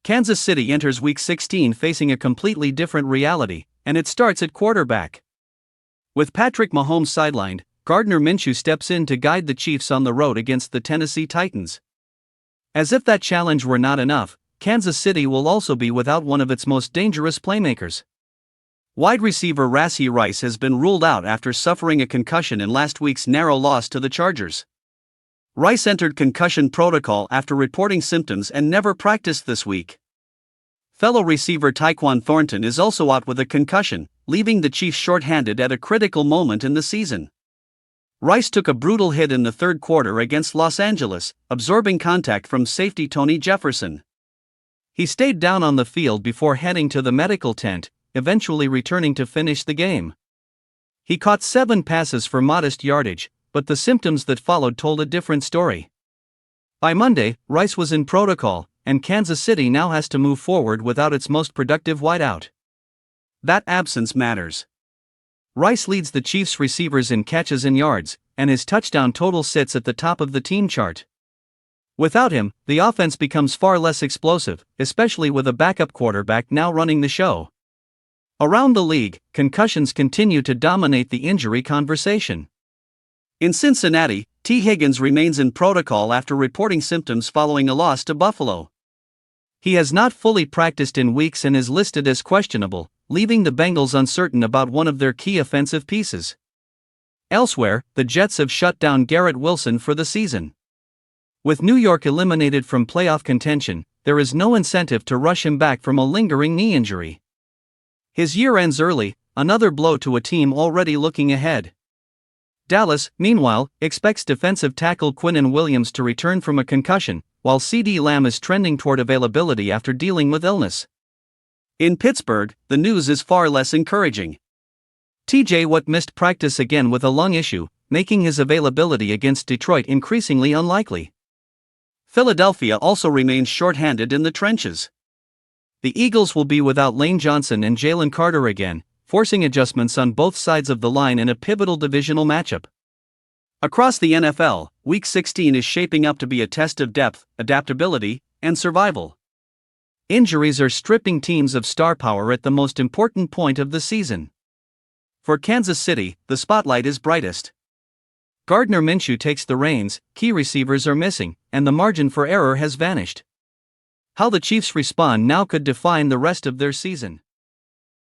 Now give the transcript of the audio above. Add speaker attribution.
Speaker 1: Kansas City enters Week 16 facing a completely different reality, and it starts at quarterback. With Patrick Mahomes sidelined, Gardner Minshew steps in to guide the Chiefs on the road against the Tennessee Titans. As if that challenge were not enough, Kansas City will also be without one of its most dangerous playmakers. Wide receiver Rashee Rice has been ruled out after suffering a concussion in last week's narrow loss to the Chargers. Rice entered concussion protocol after reporting symptoms and never practiced this week. Fellow receiver Tyquan Thornton is also out with a concussion, leaving the Chiefs short-handed at a critical moment in the season. Rice took a brutal hit in the third quarter against Los Angeles, absorbing contact from safety Tony Jefferson. He stayed down on the field before heading to the medical tent, eventually returning to finish the game. He caught 7 passes for modest yardage, but the symptoms that followed told a different story. By Monday, Rice was in protocol, and Kansas City now has to move forward without its most productive wideout. That absence matters. Rice leads the Chiefs' receivers in catches and yards, and his touchdown total sits at the top of the team chart. Without him, the offense becomes far less explosive, especially with a backup quarterback now running the show. Around the league, concussions continue to dominate the injury conversation. In Cincinnati, T. Higgins remains in protocol after reporting symptoms following a loss to Buffalo. He has not fully practiced in weeks and is listed as questionable, leaving the Bengals uncertain about one of their key offensive pieces. Elsewhere, the Jets have shut down Garrett Wilson for the season. With New York eliminated from playoff contention, there is no incentive to rush him back from a lingering knee injury. His year ends early, another blow to a team already looking ahead. Dallas, meanwhile, expects defensive tackle Quinnen Williams to return from a concussion, while CeeDee Lamb is trending toward availability after dealing with illness. In Pittsburgh, the news is far less encouraging. T.J. Watt missed practice again with a lung issue, making his availability against Detroit increasingly unlikely. Philadelphia also remains short-handed in the trenches. The Eagles will be without Lane Johnson and Jalen Carter again, forcing adjustments on both sides of the line in a pivotal divisional matchup. Across the NFL, Week 16 is shaping up to be a test of depth, adaptability, and survival. Injuries are stripping teams of star power at the most important point of the season. For Kansas City, the spotlight is brightest. Gardner Minshew takes the reins, key receivers are missing, and the margin for error has vanished. How the Chiefs respond now could define the rest of their season.